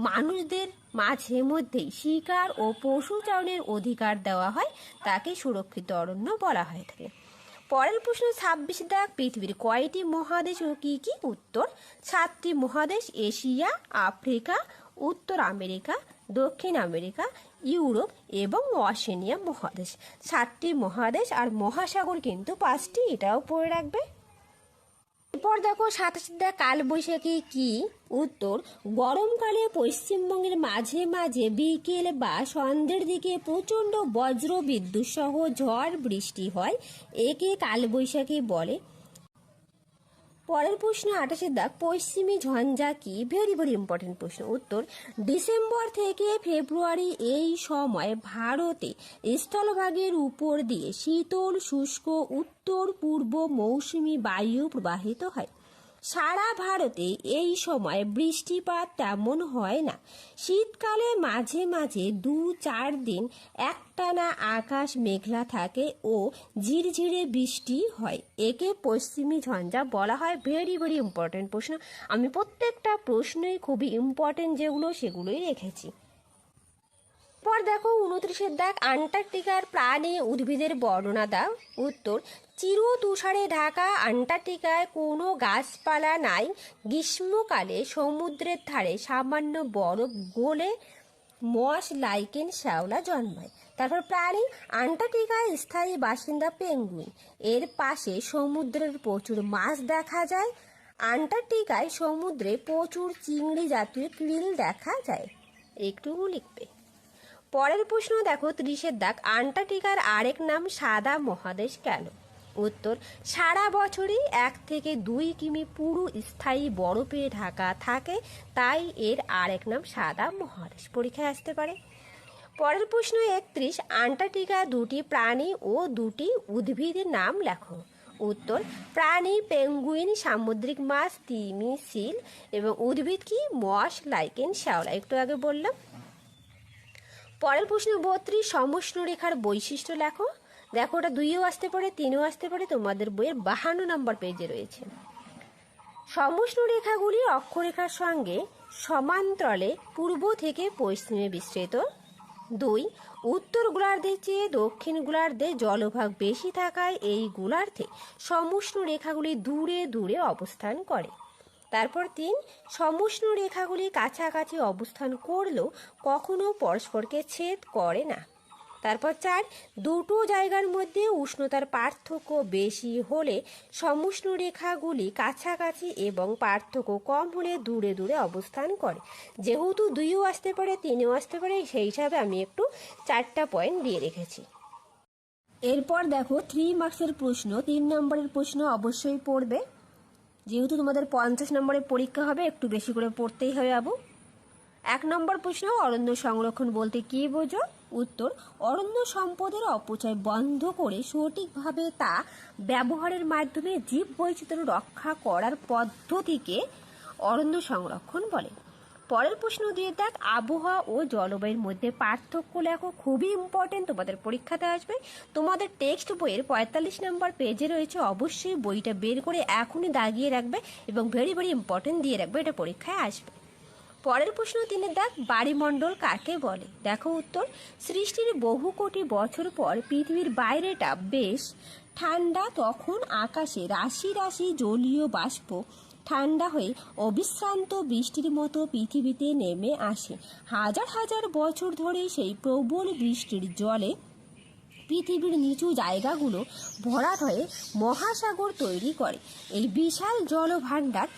মানুষদের মাঝে মধ্যেই শিকার ও পশুচারণের অধিকার দেওয়া হয় তাকে সুরক্ষিত অরণ্য বলা হয়ে থাকে। পরের প্রশ্ন 26 দাগ, পৃথিবীর কয়টি মহাদেশ ও কি কি? উত্তর, 7টি মহাদেশ, এশিয়া, আফ্রিকা, উত্তর আমেরিকা, দক্ষিণ আমেরিকা, ইউরোপ এবং ওশেনিয়া মহাদেশ। 7টি মহাদেশ আর মহাসাগর কিন্তু 5টি, এটাও পড়ে রাখবে। এরপর দেখো 27 দাগ, কালবৈশাখী কি? উত্তর, গরমকালে পশ্চিমবঙ্গের মাঝে মাঝে বিকেল বা সন্ধ্যের দিকে প্রচণ্ড বজ্র বিদ্যুৎ সহ ঝড় বৃষ্টি হয়, একে কালবৈশাখী বলে। পরের প্রশ্ন 28 দাগ, পশ্চিমী ঝঞ্ঝা কি? ভেরি ভেরি ইম্পর্টেন্ট প্রশ্ন। উত্তর, ডিসেম্বর থেকে ফেব্রুয়ারি এই সময় ভারতে স্থলভাগের উপর দিয়ে শীতল শুষ্ক উত্তর পূর্ব মৌসুমী বায়ু প্রবাহিত হয়। সারা ভারতে এই সময় বৃষ্টিপাত তেমন হয় না। শীতকালে মাঝে মাঝে 2-4 দিন একটানা আকাশ মেঘলা থাকে ও ঝিরঝিরে বৃষ্টি হয়, একে পশ্চিমী ঝঞ্ঝা বলা হয়। ভেরি ভেরি ইম্পর্টেন্ট প্রশ্ন, আমি প্রত্যেকটা প্রশ্নই খুবই ইম্পর্টেন্ট যেগুলো সেগুলোই রেখেছি। পর দেখো 29 দাগ, আন্টার্কটিকার প্রাণী উদ্ভিদের বর্ণনা দাও। উত্তর, চির তুষারে ঢাকা আন্টার্কটিকায় কোনো গাছপালা নাই। গ্রীষ্মকালে সমুদ্রের ধারে সামান্য বরফ গলে মস লাইকেন শ্যাওলা জন্মায়। তারপর প্রাণী, আন্টার্কটিকায় স্থায়ী বাসিন্দা পেঙ্গুইন, এর পাশে সমুদ্রের প্রচুর মাছ দেখা যায়। আন্টার্কটিকায় সমুদ্রে প্রচুর চিংড়ি জাতীয় krill দেখা যায়। একটু লিখবে। পরের প্রশ্ন দেখো 30 দাগ, আন্টার্কটিকার আরেক নাম সাদা মহাদেশ কেন? উত্তর, সারা বছরই 1 থেকে 2 কিমি পুরো স্থায়ী বরফে ঢাকা থাকে, তাই এর আরেক নাম সাদা মহাদেশ। পরীক্ষায় আসতে পারে। পরের প্রশ্ন 31, আন্টার্কটিকা 2টি প্রাণী ও 2টি উদ্ভিদের নাম লেখো। উত্তর, প্রাণী পেঙ্গুইন, সামুদ্রিক মাছ তিমি সিল, এবং উদ্ভিদ কি? মস লাইকেন শ্যাওলা, একটু আগে বললাম। পরের প্রশ্ন 32, সমষ্ণ রেখার বৈশিষ্ট্য লেখো। দেখো, ওটা 2ও আসতে পারে, 3ও আসতে পারে, তোমাদের বইয়ের 52 নম্বর পেজে রয়েছে। সমষ্ণ রেখাগুলি অক্ষরেখার সঙ্গে সমান্তরালে পূর্ব থেকে পশ্চিমে বিস্তৃত। 2, উত্তর গোলার্ধের চেয়ে দক্ষিণ গোলার্ধে জলভাগ বেশি থাকায় এই গোলার্ধে সমষ্ণ রেখাগুলি দূরে দূরে অবস্থান করে। তারপর 3, সমষ্ণ রেখাগুলি কাছাকাছি অবস্থান করলেও কখনো পরস্পরকে ছেদ করে না। তারপর 4, দুটো জায়গার মধ্যে উষ্ণতার পার্থক্য বেশি হলে সমষ্ণ রেখাগুলি কাছাকাছি এবং পার্থক্য কম হলে দূরে দূরে অবস্থান করে। যেহেতু 2ও আসতে পারে, 3ও আসতে পারে, সেই হিসাবে আমি একটু 4টা পয়েন্ট দিয়ে রেখেছি। এরপর দেখো 3 মার্কসের প্রশ্ন, 3 নম্বরের প্রশ্ন অবশ্যই পড়বে, যেহেতু তোমাদের 50 নম্বরের পরীক্ষা হবে, একটু বেশি করে পড়তেই হবে বাবু। 1 নম্বর প্রশ্ন, অরণ্য সংরক্ষণ বলতে কী বোঝো? উত্তর, অরণ্য সম্পদের অপচয় বন্ধ করে সঠিকভাবে তা ব্যবহারের মাধ্যমে জীব বৈচিত্র্য রক্ষা করার পদ্ধতিকে অরণ্য সংরক্ষণ বলে। পরের প্রশ্ন দিয়ে দেখ, আবহাওয়া ও জলবায়ুর মধ্যে পার্থক্য লেখো। খুবই ইম্পর্টেন্ট, তোমাদের পরীক্ষাতে আসবে। তোমাদের টেক্সট বইয়ের 45 নম্বর পেজে রয়েছে, অবশ্যই বইটা বের করে এখনই দাগিয়ে রাখবে এবং ভেরি ভেরি ইম্পর্টেন্ট দিয়ে রাখবে, এটা পরীক্ষায় আসবে। পরের প্রশ্ন 3 দেখ, বায়ুমণ্ডল কাকে বলে? দেখো উত্তর, সৃষ্টির বহু কোটি বছর পর পৃথিবীর বাইরেটা বেশ ঠান্ডা, তখন আকাশে রাশি রাশি জলীয় বাষ্প ঠান্ডা হয়ে অবিশ্রান্ত বৃষ্টির মতো পৃথিবীতে নেমে আসে। হাজার হাজার বছর ধরে সেই প্রবল বৃষ্টির জলে পৃথিবীর নিচু জায়গাগুলো ভরাট হয়ে মহাসাগর তৈরি করে। এই বিশাল জলভাণ্ডার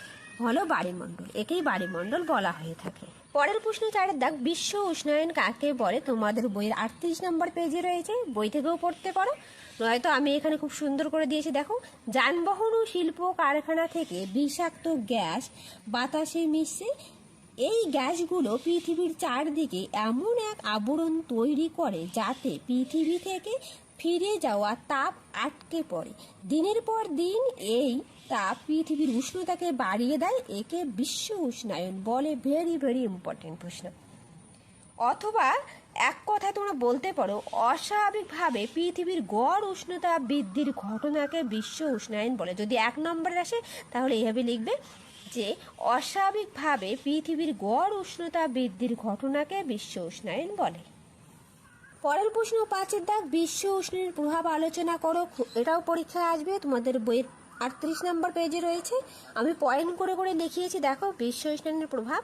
হলো বায়ুমণ্ডল, একেই বায়ুমণ্ডল বলা হয়ে থাকে। পরের প্রশ্ন 4 দাগ, বিশ্ব উষ্ণায়ন কাকে বলে? তোমাদের বইয়ের 38 নম্বর পেজে রয়েছে, বই থেকেও পড়তে পারো, নয়তো আমি এখানে খুব সুন্দর করে দিয়েছি। দেখো, যানবাহন ও শিল্প কারখানা থেকে বিষাক্ত গ্যাস বাতাসে মিশে এই গ্যাসগুলো পৃথিবীর চারদিকে এমন এক আবরণ তৈরি করে যাতে পৃথিবী থেকে ফিরে যাওয়া তাপ আটকে পড়ে। দিনের পর দিন এই তাপ পৃথিবীর উষ্ণতাকে বাড়িয়ে দেয়। একে বিশ্ব উষ্ণায়ন বলে। ভেরি ভেরি ইম্পর্টেন্ট প্রশ্ন। অথবা এক কথায় তোমরা বলতে পারো, অস্বাভাবিকভাবে পৃথিবীর গড় উষ্ণতা বৃদ্ধির ঘটনাকে বিশ্ব উষ্ণায়ন বলে। যদি 1 নম্বরে আসে তাহলে এইভাবে লিখবে যে অস্বাভাবিকভাবে পৃথিবীর গড় উষ্ণতা বৃদ্ধির ঘটনাকে বিশ্ব উষ্ণায়ন বলে। পরের প্রশ্ন 5-এর দাগ, বিশ্ব উষ্ণায়নের প্রভাব আলোচনা করো। এটাও পরীক্ষায় আসবে, তোমাদের বইয়ের 38 নম্বর পেজে রয়েছে। আমি পয়েন্ট করে করে দেখিয়েছি। দেখো, বিশ্ব উষ্ণায়নের প্রভাব।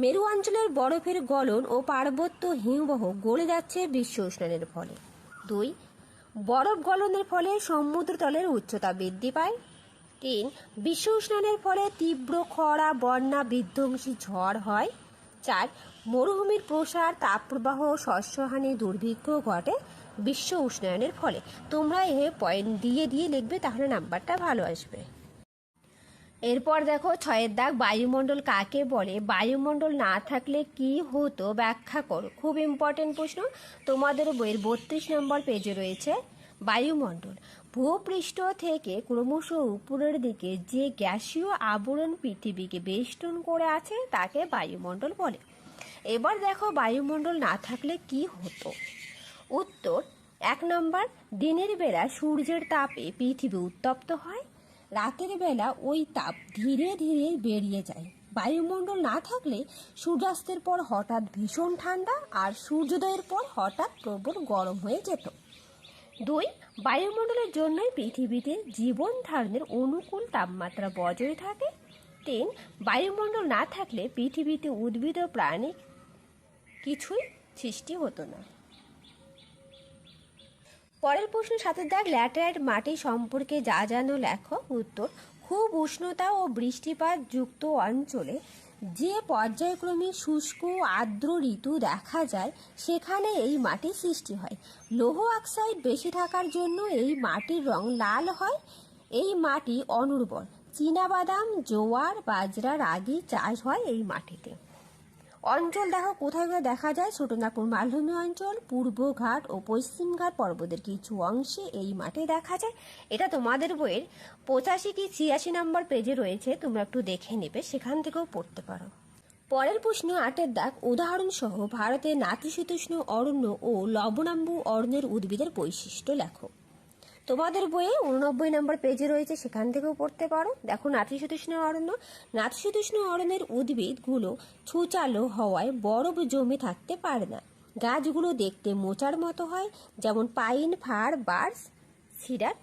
মেরু অঞ্চলের বরফের গলন ও পার্বত্য হিমবাহ গলে যাচ্ছে বিশ্ব উষ্ণায়নের ফলে। 2, বরফ গলনের ফলে সমুদ্রতলের উচ্চতা বৃদ্ধি পায়। 3, বিশ্ব উষ্ণায়নের ফলে তীব্র খরা, বন্যা, বিধ্বংসী ঝড় হয়। 4, মরুভূমির প্রসার, তাপপ্রবাহ, শস্যহানি, দুর্ভিক্ষ ঘটে বিশ্ব উষ্ণায়নের ফলে। তোমরা পয়েন্ট দিয়ে দিয়ে লিখবে, তাহলে নাম্বারটা ভালো আসবে। এরপর দেখো 6-এর দাগ, বায়ুমণ্ডল কাকে বলে? বায়ুমণ্ডল না থাকলে কি হতো ব্যাখ্যা করো। খুব ইম্পর্টেন্ট প্রশ্ন, তোমাদের বইয়ের 32 নম্বর পেজে রয়েছে। বায়ুমণ্ডল ভূপৃষ্ঠ থেকে ক্রমশ উপরের দিকে যে গ্যাসীয় আবরণ পৃথিবীকে বেষ্টন করে আছে তাকে বায়ুমণ্ডল বলে। এবার দেখো, বায়ুমণ্ডল না থাকলে কি হতো। উত্তর 1 নম্বর, দিনের বেলা সূর্যের তাপে পৃথিবী উত্তপ্ত হয়। রাতের বেলা ওই তাপ ধীরে ধীরে বেরিয়ে যায়। বায়ুমণ্ডল না থাকলে সূর্যাস্তের পর হঠাৎ ভীষণ ঠান্ডা আর সূর্যোদয়ের পর হঠাৎ প্রবল গরম হয়ে যেত। 2, বায়ুমণ্ডলের জন্যই পৃথিবীতে জীবন ধারণের অনুকূল তাপমাত্রা বজায় থাকে। 3, বায়ুমণ্ডল না থাকলে পৃথিবীতে উদ্ভিদ ও প্রাণী কিছুই সৃষ্টি হতো না। পরের প্রশ্ন 7-এর দাগ, ল্যাটেরাইট মাটি সম্পর্কে যা জানো লেখো। উত্তর, খুব উষ্ণতা ও বৃষ্টিপাত যুক্ত অঞ্চলে যে পর্যায়ক্রমে শুষ্ক আর্দ্র ঋতু দেখা যায় সেখানে এই মাটির সৃষ্টি হয়। লৌহ অক্সাইড বেশি থাকার জন্য এই মাটির রং লাল হয়। এই মাটি অনুর্বর। চীনাবাদাম, জোয়ার, বাজরা, রাগি চাষ হয় এই মাটিতে। অঞ্চল দেখো কোথায় দেখা যায়। ছোটনাগপুর মালভূমি অঞ্চল, পূর্বঘাট ও পশ্চিমঘাট পর্বতের কিছু অংশে এই মাঠে দেখা যায়। এটা তোমাদের বইয়ের 85 কি 86 নম্বর পেজে রয়েছে, তোমরা একটু দেখে নেবে, সেখান থেকেও পড়তে পারো। পরের প্রশ্ন 8-এর দাগ, উদাহরণসহ ভারতের নাতিশীতোষ্ণ অরণ্য ও লবণাম্বু অরণ্যের উদ্ভিদের বৈশিষ্ট্য লেখো। তোমাদের বইয়ে 89 নম্বর পেজে রয়েছে, সেখান থেকেও পড়তে পারো। দেখো, নাতিশীতোষ্ণ অরণ্য। নাতিশীতোষ্ণ অরণ্যের উদ্ভিদগুলো ছুচালো হওয়ায় বরফ জমে থাকতে পারে না। গাছগুলো দেখতে মোচার মতো হয়, যেমন পাইন, ফার, বার্চ, সিডার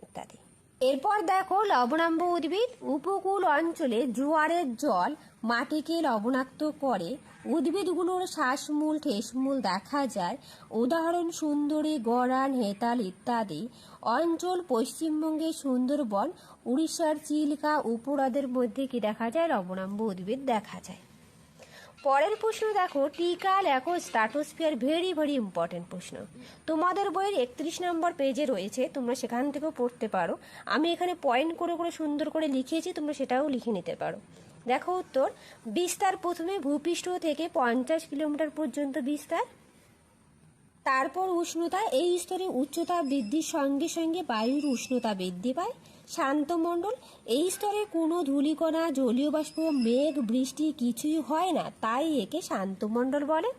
ইত্যাদি। এরপর দেখো, লবণাম্ব উদ্ভিদ। উপকূল অঞ্চলে জোয়ারের জল মাটিকে লবণাক্ত করে। উদ্ভিদগুলোর শ্বাসমূল, ঠেসমূল দেখা যায়। উদাহরণ সুন্দরী, গড়ান, হেতাল ইত্যাদি। অঞ্চল পশ্চিমবঙ্গের সুন্দরবন, উড়িষ্যার চিল্কা উপহ্রদের মধ্যে কি দেখা যায়? লবণাম্ব উদ্ভিদ দেখা যায়। পরের প্রশ্ন দেখো, টিকা লেখো স্ট্র্যাটোস্ফিয়ার। ভেরি ভেরি ইম্পর্টেন্ট প্রশ্ন, তোমাদের বইয়ের 31 নম্বর পেজে রয়েছে, তোমরা সেখান থেকেও পড়তে পারো। আমি এখানে পয়েন্ট করে করে সুন্দর করে লিখিয়েছি, তোমরা সেটাও লিখে নিতে পারো। দেখো উত্তর, বিস্তার প্রথমে ভূপৃষ্ঠ থেকে 50 কিলোমিটার পর্যন্ত বিস্তার। তারপর উষ্ণতা, এই স্তরে উচ্চতা বৃদ্ধির সঙ্গে সঙ্গে বায়ুর উষ্ণতা বৃদ্ধি পায়। শান্তমণ্ডল, এই স্তরে কোনো ধূলিকণা, জলীয় বাষ্প, মেঘ, বৃষ্টি কিছুই হয় না, তাই একে শান্তমণ্ডল বলে।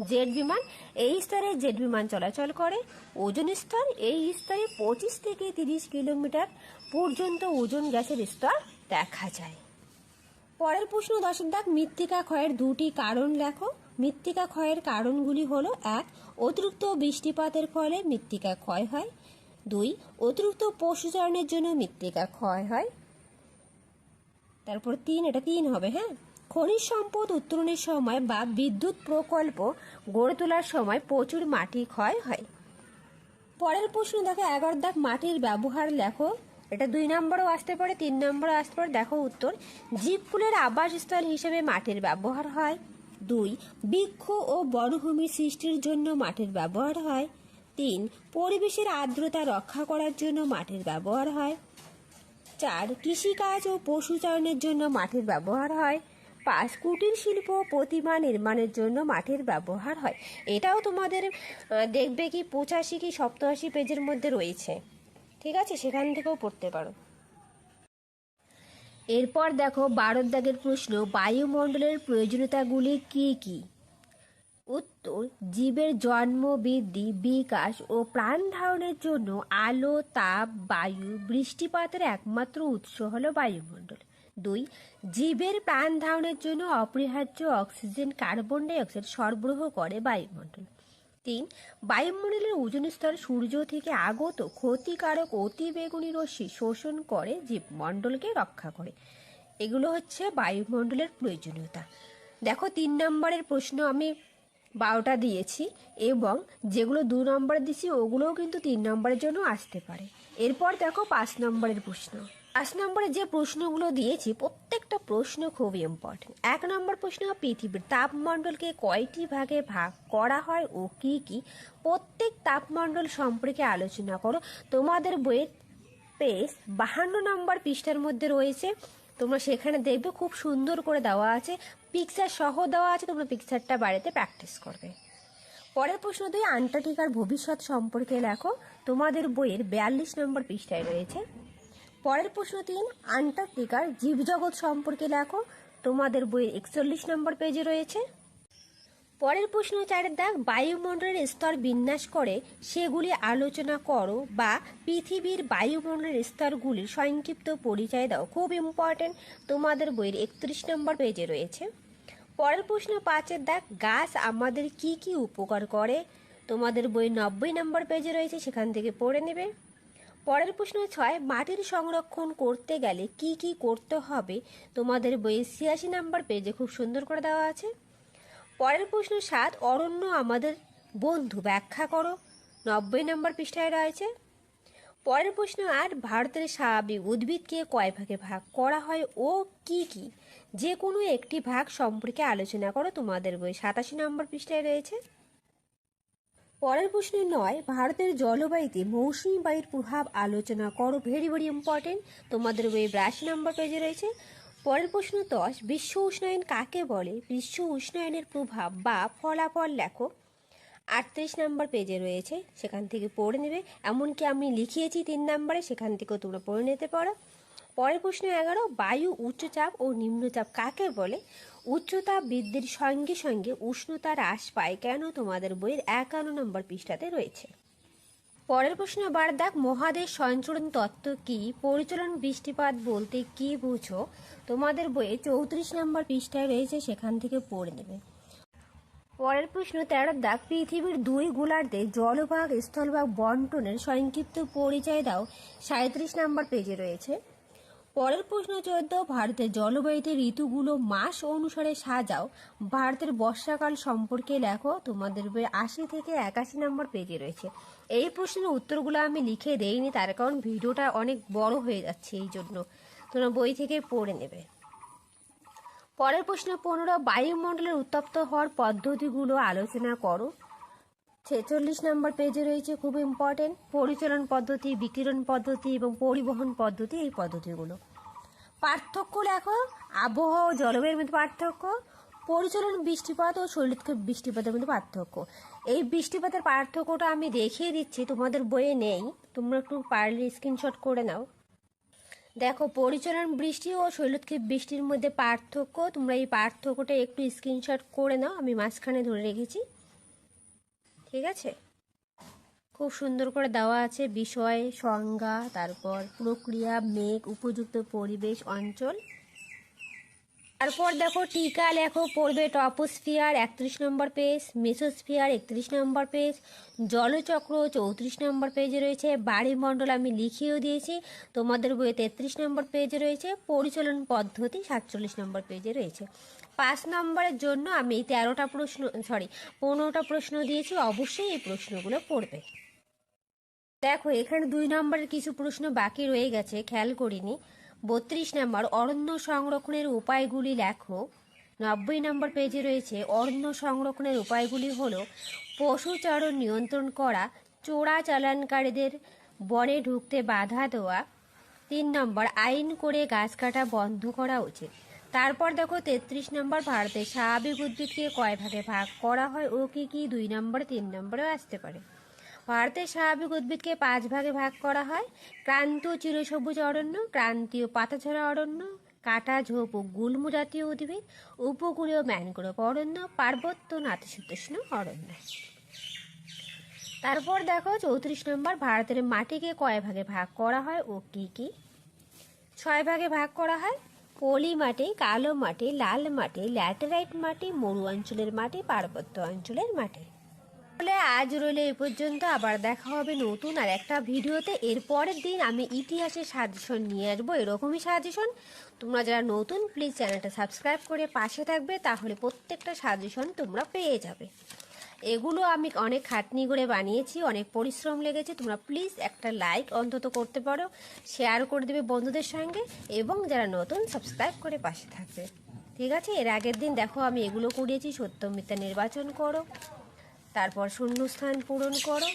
জেট বিমান, এই স্তরে জেট বিমান চলাচল করে। ওজোন স্তর, এই স্তরে 25 থেকে 30 কিলোমিটার পর্যন্ত ওজোন গ্যাসের স্তর দেখা যায়। পরের প্রশ্ন 10-এর দাগ, মৃত্তিকা ক্ষয়ের 2টি কারণ লেখো। মৃত্তিকা ক্ষয়ের কারণগুলি হলো: 1, অতিরিক্ত বৃষ্টিপাতের ফলে মৃত্তিকা ক্ষয় হয়। 2, অতিরিক্ত পশুচারণের জন্য মৃত্তিকা ক্ষয় হয়। তারপর 3, এটা 3 হবে, হ্যাঁ। খনিজ সম্পদ উত্তোলনের সময় বা বিদ্যুৎ প্রকল্প গড়ে তোলার সময় প্রচুর মাটি ক্ষয় হয়। পরের প্রশ্ন দেখো 11 দাগ, মাটির ব্যবহার লেখো। এটা 2 নম্বরও আসতে পারে, 3 নম্বরও আসতে পারে। দেখো উত্তর, জীবকুলের আবাসস্থল হিসেবে মাটির ব্যবহার হয়। 2, বৃক্ষ ও বনভূমি সৃষ্টির জন্য মাটির ব্যবহার হয়। 3, পরিবেশের আর্দ্রতা রক্ষা করার জন্য মাটির ব্যবহার হয়। 4, কৃষিকাজ ও পশুচারণের জন্য মাটির ব্যবহার হয়। 5 কুটির শিল্প প্রতিমা নির্মাণের জন্য মাটির ব্যবহার হয়। এটাও তোমাদের দেখবে কি 85 কি 87 পেজের মধ্যে রয়েছে, ঠিক আছে, সেখান থেকেও পড়তে পারো। এরপর দেখো 12 দাগের প্রশ্ন, বায়ুমণ্ডলের প্রয়োজনীয়তাগুলি কি কি? উত্তর, জীবের জন্ম, বৃদ্ধি, বিকাশ ও প্রাণ ধারণের জন্য আলো, তাপ, বায়ু, বৃষ্টিপাতের একমাত্র উৎস হলো বায়ুমণ্ডল। 2, জীবের প্রাণ ধারণের জন্য অপরিহার্য অক্সিজেন, কার্বন ডাই অক্সাইড সরবরাহ করে বায়ুমণ্ডল। 3, বায়ুমণ্ডলের ওজোন স্তর সূর্য থেকে আগত ক্ষতিকারক অতিবেগুনি রশ্মি শোষণ করে জীবমণ্ডলকে রক্ষা করে। এগুলো হচ্ছে বায়ুমণ্ডলের প্রয়োজনীয়তা। দেখো 3 নম্বরের প্রশ্ন আমি 12টা দিয়েছি, এবং যেগুলো 2 নম্বরে দিয়েছি ওগুলোও কিন্তু 3 নম্বরের জন্য আসতে পারে। এরপর দেখো 5 নম্বরের প্রশ্ন। 5 নম্বরে যে প্রশ্নগুলো দিয়েছি প্রত্যেকটা প্রশ্ন খুব ইম্পর্টেন্ট। 1 নম্বর প্রশ্ন, পৃথিবীর তাপমণ্ডলকে কয়টি ভাগে ভাগ করা হয় ও কি কি? প্রত্যেক তাপমণ্ডল সম্পর্কে আলোচনা করো। তোমাদের বইয়ের পেজ 52 নম্বর পৃষ্ঠার মধ্যে রয়েছে, তোমরা সেখানে দেখবে খুব সুন্দর করে দেওয়া আছে, পিকচার সহ দেওয়া আছে, তোমরা পিকচারটা বাড়িতে প্র্যাকটিস করবে। পরের প্রশ্ন 2, আন্টার্কটিকার ভবিষ্যৎ সম্পর্কে লেখো। তোমাদের বইয়ের 42 নম্বর পৃষ্ঠায় রয়েছে। পরের প্রশ্ন 3, আন্টার্কটিকার জীবজগৎ সম্পর্কে লেখো। তোমাদের বইয়ের 41 নম্বর পেজে রয়েছে। পরের প্রশ্ন 4 দাগ, বায়ুমণ্ডলের স্তর বিন্যাস করে সেগুলি আলোচনা করো, বা পৃথিবীর বায়ুমণ্ডলের স্তরগুলির সংক্ষিপ্ত পরিচয় দাও। খুব ইম্পর্টেন্ট, তোমাদের বইয়ের 31 নম্বর পেজে রয়েছে। পরের প্রশ্ন 5 দাগ, গাছ আমাদের কি কি উপকার করে? তোমাদের বই 90 নম্বর পেজে রয়েছে, সেখান থেকে পড়ে নেবে। পরের প্রশ্ন 6, মাটির সংরক্ষণ করতে গেলে কি কি করতে হবে? তোমাদের বইয়ের 86 নম্বর পেজে খুব সুন্দর করে দেওয়া আছে। পরের প্রশ্ন 7, অরণ্য আমাদের বন্ধু ব্যাখ্যা করো। 90 নম্বর পৃষ্ঠায় রয়েছে। পরের প্রশ্ন 8, ভারতের স্বাভাবিক উদ্ভিদকে কয় ভাগে ভাগ করা হয় ও কি কি? যে কোনো একটি ভাগ সম্পর্কে আলোচনা করো। তোমাদের বই 87 নম্বর পৃষ্ঠায় রয়েছে। পরের প্রশ্ন 9, ভারতের জলবায়ুতে মৌসুমী বায়ুর প্রভাব আলোচনা করো। ভেরি ভেরি ইম্পর্টেন্ট, তোমাদের বই 82 নম্বর পেজে রয়েছে। পরের প্রশ্ন 10, বিশ্ব উষ্ণায়ন কাকে বলে? বিশ্ব উষ্ণায়নের প্রভাব বা ফলাফল লেখো। 38 নম্বর পেজে রয়েছে, সেখান থেকে পড়ে নেবে। এমনকি আমি লিখিয়েছি 3 নম্বরে, সেখান থেকেও তোমরা পড়ে নিতে পারো। পরের প্রশ্ন 11, বায়ু উচ্চচাপ ও নিম্নচাপ কাকে বলে? উচ্চতাপ বৃদ্ধির সঙ্গে সঙ্গে উষ্ণতা হ্রাস পায় কেন? তোমাদের বইয়ের 51 নম্বর পৃষ্ঠাতে রয়েছে। পরের প্রশ্ন 12 দাগ, মহাদেশ সঞ্চরণ তত্ত্ব কি? পরিচলন বৃষ্টিপাত বলতে কি বুঝো? তোমাদের বইয়ে 34 নম্বর পৃষ্ঠায় রয়েছে, সেখান থেকে পড়ে নেবে। পরের প্রশ্ন 13 দাগ, পৃথিবীর 2 গোলার্ধে জলভাগ স্থলভাগ বন্টনের সংক্ষিপ্ত পরিচয় দাও। 37 নম্বর পেজে রয়েছে। পরের প্রশ্ন 14, ভারতের জলবায়ুতে ঋতুগুলো মাস অনুসারে সাজাও। ভারতের বর্ষাকাল সম্পর্কে লেখো। তোমাদের বই 80 থেকে 81 নম্বর পেজে রয়েছে। এই প্রশ্নের উত্তরগুলো আমি লিখে দেইনি, তার কারণ ভিডিওটা অনেক বড় হয়ে যাচ্ছে, এই জন্য তোমরা বই থেকে পড়ে নেবে। পরের প্রশ্ন 15, বায়ুমণ্ডলের উত্তপ্ত হওয়ার পদ্ধতিগুলো আলোচনা করো। 46 নম্বর পেজে রয়েছে, খুব ইম্পর্টেন্ট, পরিচালন পদ্ধতি, বিকিরণ পদ্ধতি এবং পরিবহন পদ্ধতি, এই পদ্ধতিগুলো। পার্থক্য লেখো। আবহাওয়া ও জলবায়ুর মধ্যে পার্থক্য, পরিচালন বৃষ্টিপাত ও শৈলক্ষেপ বৃষ্টিপাতের মধ্যে পার্থক্য। এই বৃষ্টিপাতের পার্থক্যটা আমি দেখিয়ে দিচ্ছি, তোমাদের বইয়ে নেই, তোমরা একটু পারলে স্ক্রিনশট করে নাও। দেখো, পরিচালন বৃষ্টি ও শৈলক্ষেপ বৃষ্টির মধ্যে পার্থক্য, তোমরা এই পার্থক্যটা একটু স্ক্রিনশট করে নাও, আমি মাঝখানে ধরে রেখেছি, ঠিক আছে। খুব সুন্দর করে দেওয়া আছে বিষয়, সংজ্ঞা, তারপর প্রক্রিয়া, মেঘ, উপযুক্ত পরিবেশ, অঞ্চল। তারপর দেখো টিকা লেখো, পড়বে টপোস্ফিয়ার 31 নম্বর পেজ, মেসোস্ফিয়ার 31 নম্বর পেজ, জলচক্র 34 নম্বর পেজে রয়েছে, বায়ুমণ্ডল আমি লিখিয়েও দিয়েছি, তোমাদের বইয়ে 33 নম্বর পেজে রয়েছে, পরিচালন পদ্ধতি 47 নম্বর পেজে রয়েছে। 5 নম্বরের জন্য আমি 15টা প্রশ্ন দিয়েছি, অবশ্যই এই প্রশ্নগুলো পড়বে। দেখো, এখানে 2 নম্বরের কিছু প্রশ্ন বাকি রয়ে গেছে, খেয়াল করিনি। 32 নম্বর, অরণ্য সংরক্ষণের উপায়গুলি লেখো। 90 নম্বর পেজে রয়েছে, অরণ্য সংরক্ষণের উপায়গুলি হলো পশুচারণ নিয়ন্ত্রণ করা, চোরাচালানকারীদের বনে ঢুকতে বাধা দেওয়া। 3 নম্বর, আইন করে গাছ কাটা বন্ধ করা উচিত। তারপর দেখো 33 নম্বর, ভারতের স্বাভাবিক উদ্ভিদকে কয় ভাগে ভাগ করা হয় ও কি কি? 2 নম্বর 3 নম্বরেও আসতে পারে। ভারতের স্বাভাবিক উদ্ভিদকে 5 ভাগে ভাগ করা হয়: ক্রান্তীয় চিরসবুজ অরণ্য, ক্রান্তীয় পাতাঝরা অরণ্য, কাঁটা ঝোপ ও গুল্ম জাতীয় উদ্ভিদ, উপকূলীয় ম্যানগ্রোভ অরণ্য, পার্বত্য নাতিশীতোষ্ণ অরণ্য। তারপর দেখো 34 নম্বর, ভারতের মাটিকে কয় ভাগে ভাগ করা হয় ও কি কি? 6 ভাগে ভাগ করা হয়: পলি মাটি, কালো মাটি, লাল মাটি, ল্যাটেরাইট মাটি, মরু অঞ্চলের মাটি, পার্বত্য অঞ্চলের মাটি। তাহলে আজ রইলে এই পর্যন্ত, আবার দেখা হবে নতুন আর একটা ভিডিওতে। এর পরের দিন আমি ইতিহাসের সাজেশন নিয়ে আসবো, এরকমই সাজেশন। তোমরা যারা নতুন প্লিজ চ্যানেলটা সাবস্ক্রাইব করে পাশে থাকবে, তাহলে প্রত্যেকটা সাজেশন তোমরা পেয়ে যাবে। এগুলো আমি অনেক খাটনি করে বানিয়েছি, অনেক পরিশ্রম লেগেছে। তোমরা প্লিজ একটা লাইক অন্তত করতে পারো, শেয়ার করে দেবে বন্ধুদের সঙ্গে, এবং যারা নতুন সাবস্ক্রাইব করে পাশে থাকবে। ঠিক আছে, এর আগের দিন দেখো আমি এগুলো করিয়েছি: সত্য মিথ্যা নির্বাচন করো, তারপর শূন্যস্থান পূরণ করো,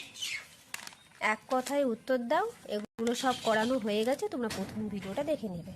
এক কথায় উত্তর দাও। এগুলো সব করানো হয়ে গেছে, তোমরা প্রথম ভিডিওটা দেখে নেবে।